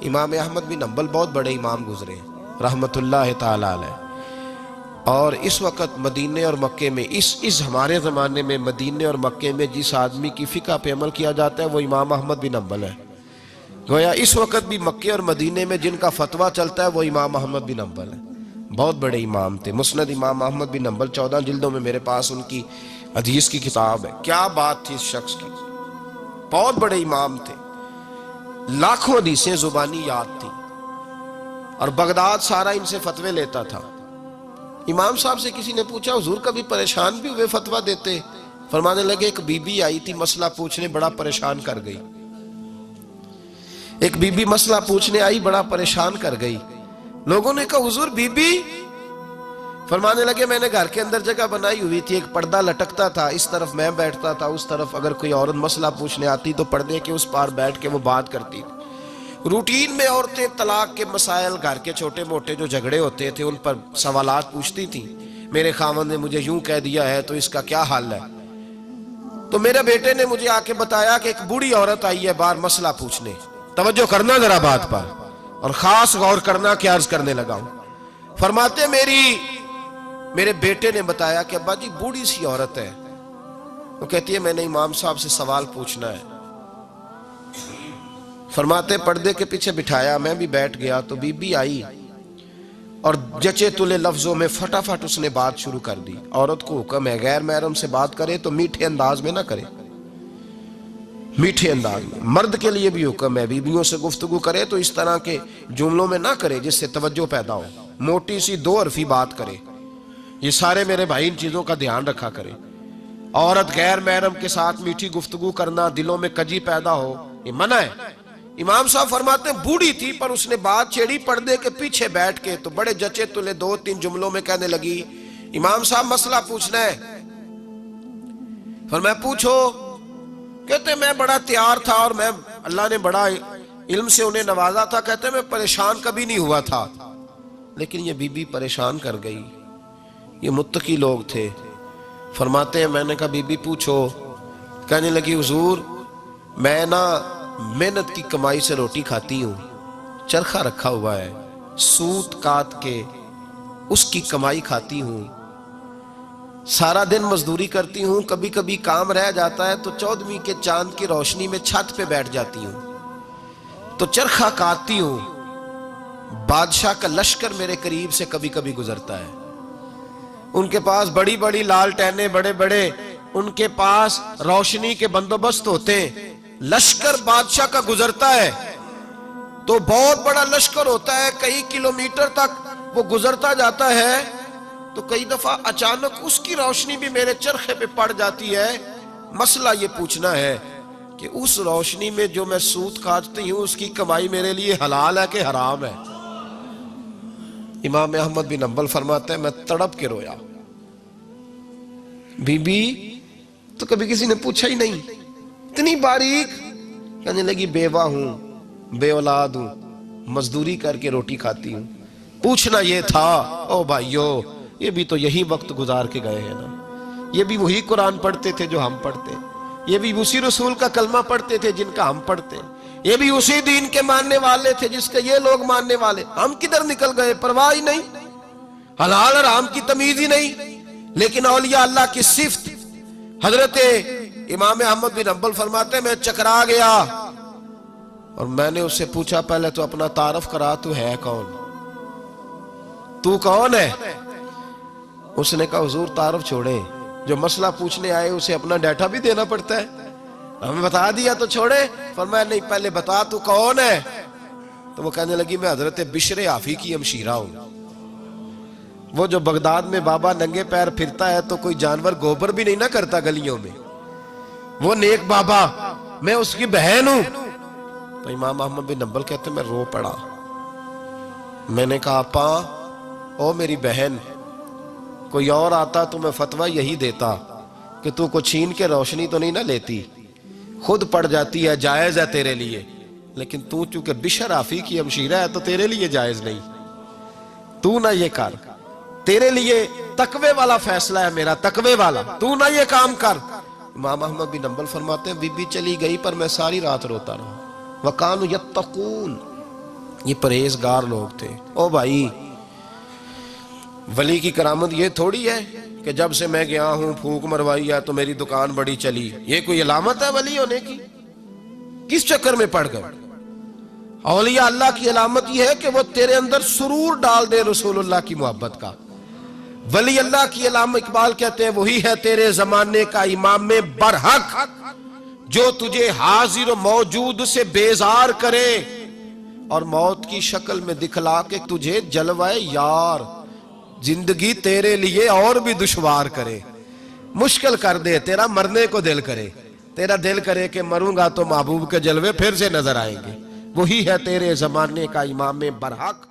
इमाम अहमद बिन हंबल बहुत बड़े इमाम गुजरे रहमतुल्लाह ताला अलैह। और इस वक्त मदीने और मक्के में इस हमारे ज़माने में मदीने और मक्के में जिस आदमी की फ़िक़्ह पे अमल किया जाता है वो इमाम अहमद बिन हंबल है। गोया इस वक्त भी मक्के और मदीने में जिनका फतवा चलता है वो इमाम अहमद बिन हंबल है। बहुत बड़े इमाम थे। मुस्नद इमाम अहमद बिन हंबल 14 जिल्दों में मेरे पास उनकी हदीस की किताब है। क्या बात थी इस शख्स की, बहुत बड़े इमाम थे, लाखों हदीसें जुबानी याद थी और बगदाद सारा इनसे फतवे लेता था। इमाम साहब से किसी ने पूछा हुजूर कभी परेशान भी हुए फतवा देते? फरमाने लगे एक बीबी आई थी मसला पूछने, बड़ा परेशान कर गई। एक बीबी मसला पूछने आई, बड़ा परेशान कर गई। लोगों ने कहा हुजूर बीबी? फरमाने लगे मैंने घर के अंदर जगह बनाई हुई थी, एक पर्दा लटकता था, इस तरफ मैं बैठता था, उस तरफ अगर कोई औरत मसला पूछने आती तो पर्दे के उस पार बैठ के वो बात करती थी। रूटीन में औरतें तलाक के मसाइल, घर के छोटे मोटे जो झगड़े होते थे उन पर सवालात पूछती थी। मेरे खामन ने मुझे यूं कह दिया है तो इसका क्या हाल है? तो मेरे बेटे ने मुझे आके बताया कि एक बूढ़ी औरत आई है बाहर मसला पूछने। तवज्जो करना जरा बात पर, और खास गौर करना क्या अर्ज करने लगा हूं। फरमाते मेरे बेटे ने बताया कि अब्बा जी बूढ़ी सी औरत है, वो कहती है मैंने इमाम साहब से सवाल पूछना है। फरमाते पर्दे के पीछे बिठाया, मैं भी बैठ गया तो बीबी आई और जचे तुले लफ्जों में फटाफट उसने बात शुरू कर दी। औरत को हुक्म है गैर महरम से बात करे तो मीठे अंदाज में ना करे, मीठे अंदाज में। मर्द के लिए भी हुक्म है बीबियों से गुफ्तगू करे तो इस तरह के जुमलों में ना करे जिससे तवज्जो पैदा हो, मोटी सी दो हरफी बात करे। ये सारे मेरे भाई इन चीजों का ध्यान रखा करे। औरत गैर महरम के साथ मीठी गुफ्तगू करना, दिलों में कजी पैदा हो, ये मना है। इमाम साहब फरमाते हैं बूढ़ी थी पर उसने बात छेड़ी पर्दे के पीछे बैठ के, तो बड़े जचे तुले 2-3 जुमलों में कहने लगी इमाम साहब मसला पूछना है। फिर मैं पूछो, कहते मैं बड़ा तैयार था और मैं अल्लाह ने बड़ा इल्म से उन्हें नवाजा था। कहते मैं परेशान कभी नहीं हुआ था, लेकिन ये बीबी परेशान कर गई। ये मुत्तकी लोग थे। फरमाते हैं मैंने कहा बीबी पूछो। कहने लगी हुजूर मैं ना मेहनत की कमाई से रोटी खाती हूँ, चरखा रखा हुआ है, सूत काट के उसकी कमाई खाती हूँ, सारा दिन मजदूरी करती हूँ, कभी कभी काम रह जाता है तो 14वीं के चांद की रोशनी में छत पे बैठ जाती हूँ तो चरखा काटती हूँ। बादशाह का लश्कर मेरे करीब से कभी कभी गुजरता है, उनके पास बड़ी बड़ी लालटेनें, बड़े बड़े उनके पास रोशनी के बंदोबस्त होते हैं। लश्कर बादशाह का गुजरता है तो बहुत बड़ा लश्कर होता है, कई किलोमीटर तक वो गुजरता जाता है, तो कई दफा अचानक उसकी रोशनी भी मेरे चरखे पे पड़ जाती है। मसला ये पूछना है कि उस रोशनी में जो मैं सूत काटती हूँ उसकी कमाई मेरे लिए हलाल है कि हराम है? इमाम अहमद बिन हंबल फरमाते हैं मैं तड़प के रोया। बीबी तो कभी किसी ने पूछा ही नहीं, इतनी बारीक। कहने लगी बेवा हूं, बे औलाद हूं, मजदूरी करके रोटी खाती हूं। पूछना ये था ओ भाइयों, ये भी तो यही वक्त गुजार के गए हैं ना, ये भी वही कुरान पढ़ते थे जो हम पढ़ते, ये भी उसी रसूल का कलमा पढ़ते थे जिनका हम पढ़ते, ये भी उसी दीन के मानने वाले थे जिसके ये लोग मानने वाले। हम किधर निकल गए? परवाह ही नहीं, हलाल हराम की तमीज ही नहीं। लेकिन औलिया अल्लाह की सिफ्त। हजरत इमाम अहमद बिन हंबल फरमाते मैं चकरा गया और मैंने उससे पूछा पहले तो अपना तारफ करा, तू है कौन, तू कौन है? उसने कहा हुजूर तारफ छोड़े, जो मसला पूछने आए उसे अपना डाटा भी देना पड़ता है, हमें बता दिया तो छोड़े। फरमाया नहीं पहले बता तू कौन है। तो वो कहने लगी मैं हजरत बिशर हाफी की हमशीरा हूं। वो जो बगदाद में बाबा नंगे पैर फिरता है तो कोई जानवर गोबर भी नहीं ना करता गलियों में, वो नेक बाबा, मैं उसकी बहन हूं। तो इमाम अहमद बिन हंबल कहते मैं रो पड़ा। मैंने कहा आपा ओ मेरी बहन, कोई और आता तो मैं फतवा यही देता कि तू को छीन के रोशनी तो नहीं ना लेती, खुद पड़ जाती है, जायज है तेरे लिए। लेकिन तू चूंकि बिशर हाफी की हमशीरा है तो तेरे लिए जायज नहीं, तू ना ये कर, तेरे लिए तकवे वाला फैसला है मेरा, तकवे वाला, तू ना ये काम कर। इमाम अहमद बिन हंबल फरमाते हैं बीबी चली गई पर मैं सारी रात रोता रहा। वकानु यत्तकून, ये परहेजगार लोग थे। ओ भाई, वली की करामत ये थोड़ी है कि जब से मैं गया हूं फूंक मरवाई है तो मेरी दुकान बड़ी चली। ये कोई अलामत है वली होने की? किस चक्कर में पड़ गए? औलिया अल्लाह की अलामत यह है कि वो तेरे अंदर सुरूर डाल दे रसूलुल्लाह की मोहब्बत का। वली अल्लाह की अलामत, इकबाल कहते हैं, वही है तेरे जमाने का इमाम बरहक, जो तुझे हाजिर मौजूद से बेजार करे और मौत की शक्ल में दिखला के तुझे जलवाए यार, जिंदगी तेरे लिए और भी दुश्वार करे, मुश्किल कर दे, तेरा मरने को दिल करे, तेरा दिल करे कि मरूंगा तो महबूब के जलवे फिर से नजर आएंगे। वही है तेरे जमाने का इमाम बरहक।